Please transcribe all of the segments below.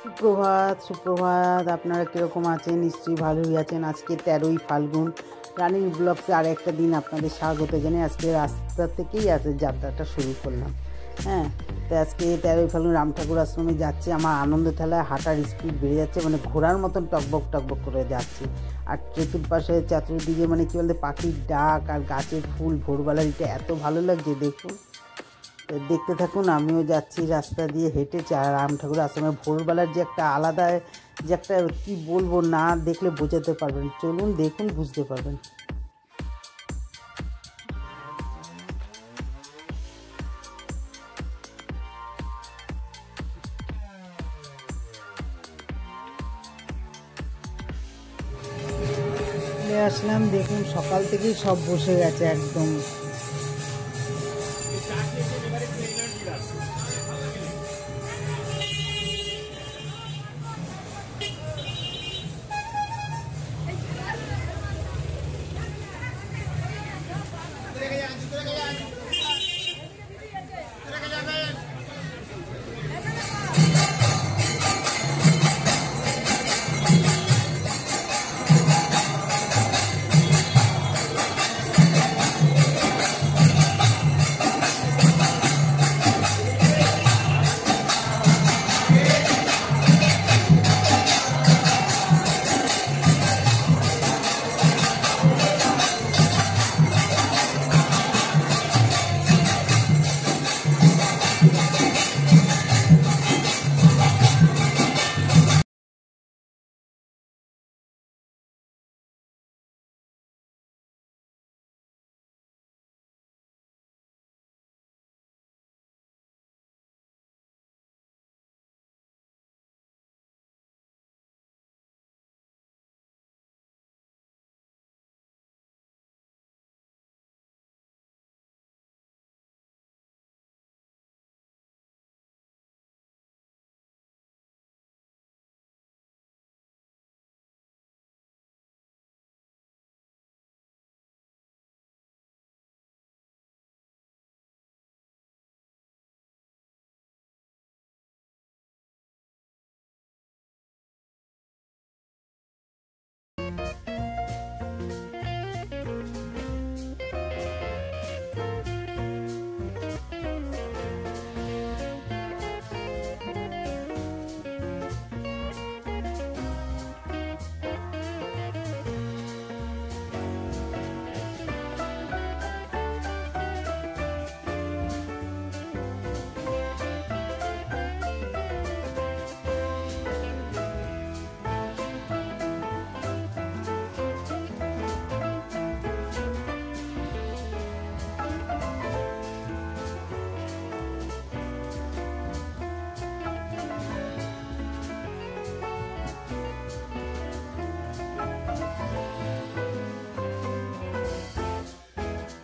সুপ্রভাত সুপ্রভাত, আপনারা কীরকম আছেন? নিশ্চয়ই ভালোই আছেন। আজকে 13ই ফাল্গুন, রানিং ব্লগসে আর একটা দিন আপনাদের স্বাগত জানাই। আজকে রাস্তা থেকেই যাত্রাটা শুরু করলাম। হ্যাঁ, তো আজকে 13ই ফাল্গুন রাম ঠাকুর আশ্রমে যাচ্ছি। আমার আনন্দ ঠেলায় হাঁটার স্পিড বেড়ে যাচ্ছে, মানে ঘোড়ার মতন টকবক টকবক করে যাচ্ছি। আর চতুর্পাশে চাতুর্দিকে মানে কী বলতে পাখির ডাক আর গাছের ফুল, ভোরবেলার এটা এত ভালো লাগছে দেখুন। তো দেখতে থাকুন, আমিও যাচ্ছি রাস্তা দিয়ে হেঁটে রাম ঠাকুর আশ্রমে। ভোরবেলার যে একটা আলাদা, যে একটা কী বলবো, না দেখলে বোঝাতে পারবেন। চলুন দেখুন, বুঝতে পারবেন। আসলাম, দেখুন সকাল থেকেই সব বসে গেছে একদম।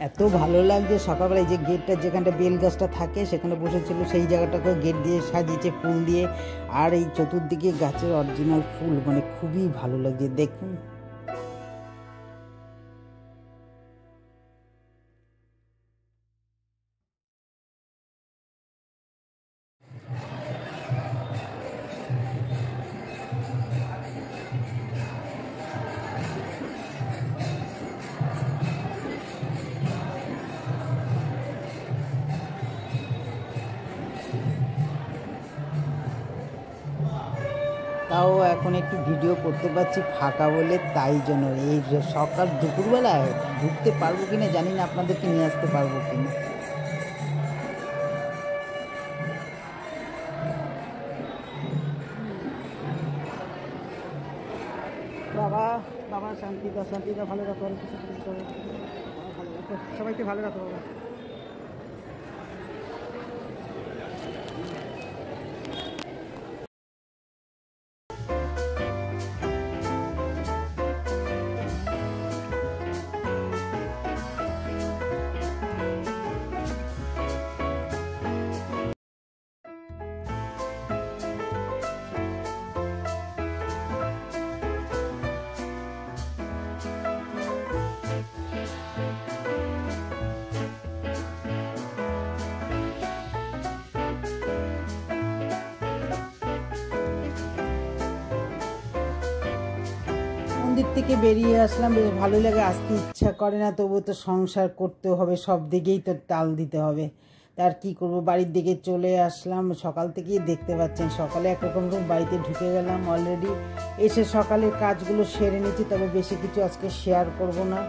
এত ভালো লাগছে সকালবেলায়, যে গেটটা যেখানটা বেল গাছটা থাকে সেখানে বসেছিল, সেই জায়গাটাকে গেট দিয়ে সাজিয়েছে ফুল দিয়ে। আর এই চতুর্দিকে গাছের অরিজিনাল ফুল, মানে খুবই ভালো লাগছে দেখুন। তাও এখন একটু ভিডিও করতে পারছি ফাঁকা বলে, তাই জন্য। এই সকাল দুপুরবেলায় ঢুকতে পারবো কিনা জানি না, আপনাদেরকে নিয়ে আসতে পারবো কিনা। বাবা বাবা, শান্তিদা শান্তিদা, ভালো রাখো, সবাইকে ভালো রাখো বাবা। মন্দির থেকে বেরিয়ে আসলাম, বেশ ভালো লাগে, আসতে ইচ্ছা করে না, তবুও তো সংসার করতে হবে, সব দিকেই তো তাল দিতে হবে। তার কি করব, বাড়ির দিকে চলে আসলাম। সকাল থেকেই দেখতে পাচ্ছেন, সকালে একরকম বাড়িতে ঢুকে গেলাম অলরেডি, এসে সকালের কাজগুলো সেরে নিচ্ছি, তবে বেশি কিছু আজকে শেয়ার করব না।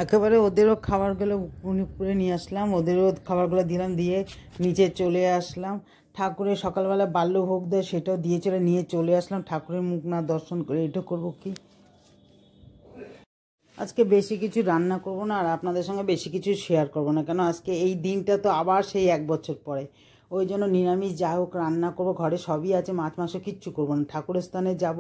একেবারে ওদেরও খাবারগুলো করে নিয়ে আসলাম, ওদেরও খাবারগুলো দিলাম, দিয়ে নিচে চলে আসলাম। ঠাকুরের সকালবেলা বাল্যভোগ দেয়, সেটাও দিয়ে নিয়ে চলে আসলাম। ঠাকুরের মুখ না দর্শন করে এটা করব কি? আজকে বেশি কিছু রান্না করব না, আর আপনাদের সঙ্গে বেশি কিছু শেয়ার করব না, কেন আজকে এই দিনটা তো আবার সেই 1 বছর পরে। ওই জন্য নিরামিষ যা হোক রান্না করবো, ঘরে সবই আছে, মাছ মাংস কিচ্ছু করবো না। ঠাকুরের স্থানে যাব,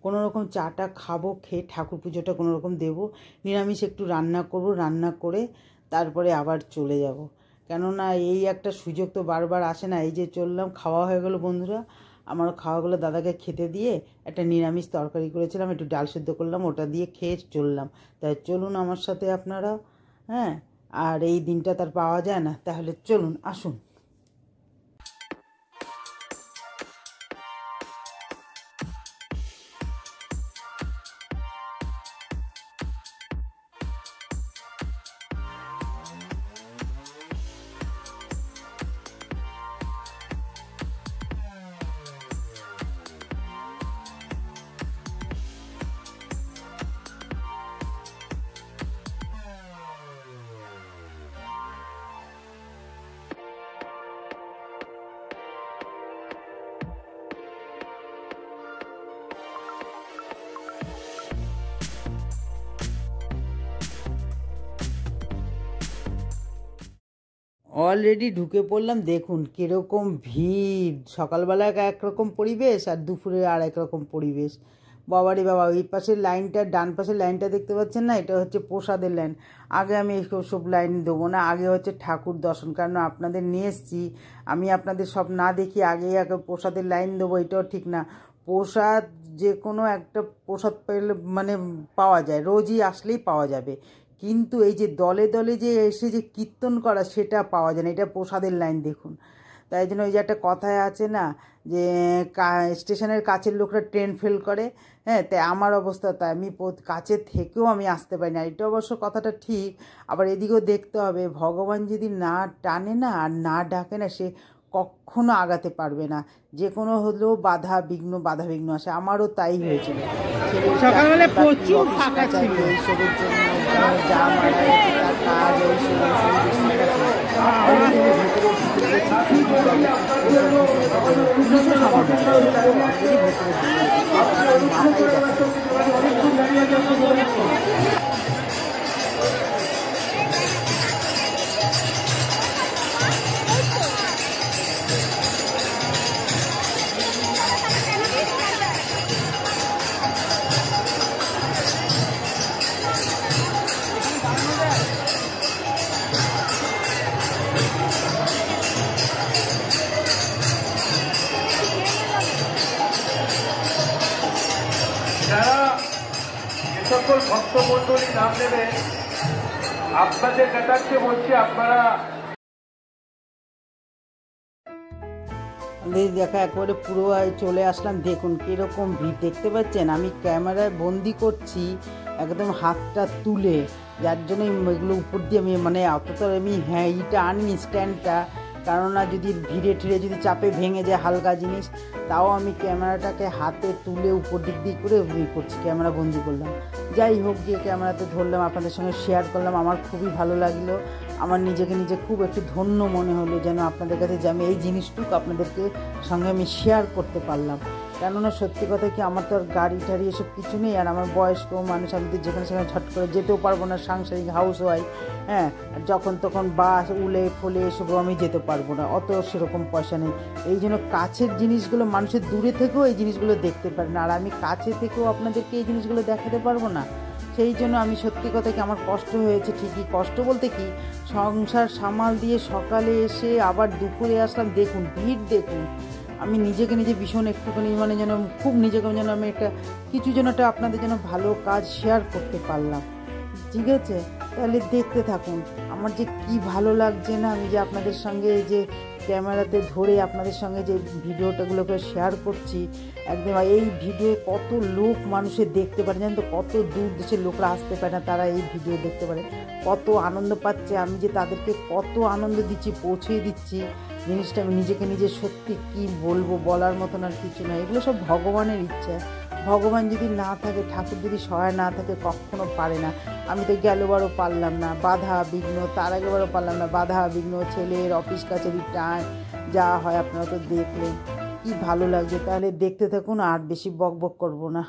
কোনো রকম চাটা খাবো, খেয়ে ঠাকুর পুজোটা কোনো রকম দেবো, নিরামিষ একটু রান্না করব, রান্না করে তারপরে আবার চলে যাব। কেননা এই একটা সুযোগ তো বারবার আসে না। এই যে চললাম, খাওয়া হয়ে গেলো বন্ধুরা, আমার খাওয়াগুলো দাদাকে খেতে দিয়ে একটা নিরামিষ তরকারি করেছিলাম, একটু ডাল সেদ্ধ করলাম, ওটা দিয়ে খেয়ে চললাম। তাই চলুন আমার সাথে আপনারা, হ্যাঁ, আর এই দিনটা তার পাওয়া যায় না, তাহলে চলুন আসুন। অলরেডি ঢুকে পড়লাম। দেখুন কীরকম ভিড়, সকালবেলা একরকম পরিবেশ আর দুপুরে আর একরকম পরিবেশ। বাবারে বাবা, ওই পাশের লাইনটা, ডান পাশের লাইনটা দেখতে পাচ্ছেন না, এটা হচ্ছে প্রসাদের লাইন। আগে আমি সব লাইন দেবো না, আগে হচ্ছে ঠাকুর দর্শন, কারণ আপনাদের নিয়ে এসছি, আমি আপনাদের সব না দেখি আগে প্রসাদের লাইন দেবো, এটাও ঠিক না। প্রসাদ যে কোনো একটা প্রসাদ পেলে মানে পাওয়া যায়, রোজই আসলেই পাওয়া যাবে, কিন্তু এই যে দলে দলে যে এসে যে কীর্তন করা সেটা পাওয়া যায় না, এটা প্রসাদের লাইন দেখুন। তাই জন্য ওই যে একটা কথায় আছে না যে স্টেশনের কাছের লোকরা ট্রেন ফেল করে, হ্যাঁ, তাই আমার অবস্থা তাই, আমি কাছের থেকেও আমি আসতে পারি না। এটা অবশ্য কথাটা ঠিক, আবার এদিকেও দেখতে হবে, ভগবান যদি না টানে না আর না ডাকে না, সে কখনো আগাতে পারবে না, যে কোনো হলেও বাধা বিঘ্ন আসে। আমারও তাই হয়েছিল, সকালবেলা প্রচুর ফাঁকা ছিল এইসবের জন্য, যা মারা গেছে তার কাজ যারা যে সকল ভক্তমণ্ডলী নাম নেবে, আপনাদের নেতাকে বলছি আপনারা দেখা একেবারে পুরো চলে আসলাম। দেখুন কীরকম ভিড় দেখতে পাচ্ছেন, আমি ক্যামেরায় বন্দি করছি একদম হাতটা তুলে, যার জন্য এগুলো উপর দিয়ে আমি মানে অতটা আমি এইটা আনিনি স্ট্যান্ডটা, কেননা যদি ভিড়ে ঠিড়ে যদি চাপে ভেঙে যায় হালকা জিনিস, তাও আমি ক্যামেরাটাকে হাতে তুলে উপর দিক দিয়ে করে করছি, ক্যামেরা বন্দি করলাম। যাই হোক, গিয়ে ক্যামেরাতে ধরলাম, আপনাদের সঙ্গে শেয়ার করলাম, আমার খুবই ভালো লাগলো, আমার নিজেকে নিজে খুব একটু ধন্য মনে হলো যেন আপনাদের কাছে যে আমি এই জিনিসটুকু আপনাদেরকে সঙ্গে আমি শেয়ার করতে পারলাম। কেননা সত্যি কথা কি, আমার তো আর গাড়ি টাড়ি এসব কিছু নেই, আর আমার বয়স্ক মানুষ, আমি তো যেখানে সেখানে ঝট করে যেতেও পারবো না, সাংসারিক হাউস ওয়াইফ, হ্যাঁ, যখন তখন বাস উলে ফলে এসবও আমি যেতে পারবো না, অত সেরকম পয়সা নেই। এই জন্য কাছের জিনিসগুলো মানুষের দূরে থেকেও এই জিনিসগুলো দেখতে পারে না, আর আমি কাছে থেকেও আপনাদেরকে এই জিনিসগুলো দেখাতে পারবো না। সেই জন্য আমি সত্যি কথা কি, আমার কষ্ট হয়েছে ঠিকই, কষ্ট বলতে কি, সংসার সামাল দিয়ে সকালে এসে আবার দুপুরে আসলাম, দেখুন ভিড় দেখুন। আমি নিজেকে নিজে ভীষণ একটুখানি মানে যেন খুব নিজেকে যেন আমি একটা কিছু যেন একটা আপনাদের যেন ভালো কাজ শেয়ার করতে পারলাম। ঠিক আছে, তাহলে দেখতে থাকুন, আমার যে কি ভালো লাগছে না, আমি যে আপনাদের সঙ্গে এই যে ক্যামেরাতে ধরে আপনাদের সঙ্গে যে ভিডিওটাগুলোকে শেয়ার করছি, একদম এই ভিডিও কত লোক মানুষের দেখতে পারে জানেন তো, কত দূর দেশের লোকরা আসতে পারে না, তারা এই ভিডিও দেখতে পারে, কত আনন্দ পাচ্ছে, আমি যে তাদেরকে কত আনন্দ দিচ্ছি, পৌঁছে দিচ্ছি জিনিসটা, আমি নিজেকে নিজে সত্যি কি বলবো, বলার মতন আর কিছু নয়। এগুলো সব ভগবানের ইচ্ছা, ভগবান যদি না থাকে, ঠাকুর যদি সহায় না থাকে, কখনো পারে না। আমি তো গেলবারও পারলাম না, বাধা বিঘ্ন, তার আগেবারও পারলাম না, বাধা বিঘ্ন, ছেলের অফিস কাছারি টাইম যা হয় আপনারা তো দেখলেন, কি ভালো লাগছে। তাহলে দেখতে থাকুন, আর বেশি বক বক করবো না।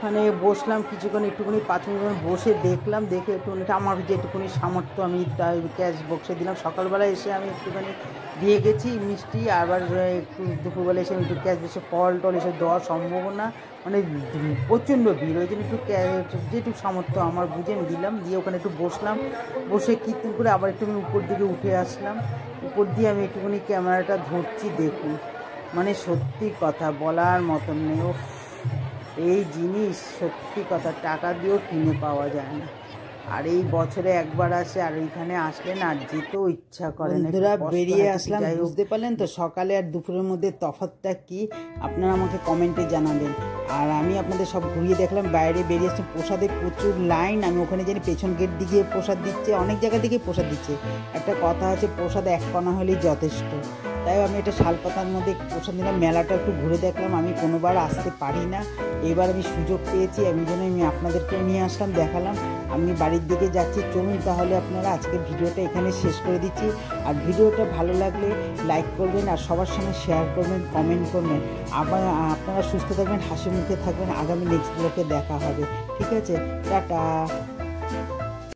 ওখানে বসলাম কিছুক্ষণ, একটুখানি 5 মিনিট বসে দেখলাম, দেখে একটুখানি আমার যে একটুখানি সামর্থ্য আমি তাই ক্যাশ বক্সে দিলাম। সকালবেলা এসে আমি একটুখানি দিয়ে গেছি মিষ্টি, আবার একটু দুপুরবেলা এসে আমি একটু ক্যাশ বসে ফল টল এসে দেওয়ার সম্ভাবনা মানে প্রচণ্ড ভিড়, ওই জন্য একটু যেটুকু সামর্থ্য আমার বুঝে আমি দিলাম, দিয়ে ওখানে একটু বসলাম, বসে কীর্তন করে আবার একটুখানি উপর দিকে উঠে আসলাম, উপর দিয়ে আমি একটুখানি ক্যামেরাটা ধরছি। দেখুন মানে সত্যি কথা বলার মতন নেই, এই জিনিস সত্যি কথা টাকা দিয়েও কিনে পাওয়া যায় না। আর এই বছরে একবার আসে, আর এইখানে আসলে না আর যেতেও ইচ্ছা করে না। বন্ধুরা বেরিয়ে হয়, আসলাম, যাই হোক। বুঝতে পারলেন তো সকালে আর দুপুরের মধ্যে তফাৎটা কি আপনারা আমাকে কমেন্টে জানাবেন। আর আমি আপনাদের সব ঘুরিয়ে দেখলাম, বাইরে বেরিয়ে আসছে, প্রসাদে প্রচুর লাইন। আমি ওখানে জানি পেছন গেট দিকে প্রসাদ দিচ্ছে, অনেক জায়গা থেকে প্রসাদ দিচ্ছে। একটা কথা আছে, প্রসাদ এক কণা হলেই যথেষ্ট। তাই আমি এটা শালপাতার মধ্যে প্রসাদ নিলাম, মেলাটা একটু ঘুরে দেখলাম। আমি কোনোবার আসতে পারি না, এবার আমি সুযোগ পেয়েছি, আমি জন্য আমি আপনাদেরকেও নিয়ে আসলাম, দেখালাম। আমি বাড়ির দিকে যাচ্ছি, চলুন তাহলে আপনারা আজকে ভিডিওটা এখানে শেষ করে দিচ্ছি। আর ভিডিওটা ভালো লাগলে লাইক করবেন, আর সবার সঙ্গে শেয়ার করবেন, কমেন্ট করবেন। আবার আপনারা সুস্থ থাকবেন, হাসি মুখে থাকবেন। আগামী নেক্সট ব্লগে দেখা হবে, ঠিক আছে? টাটা।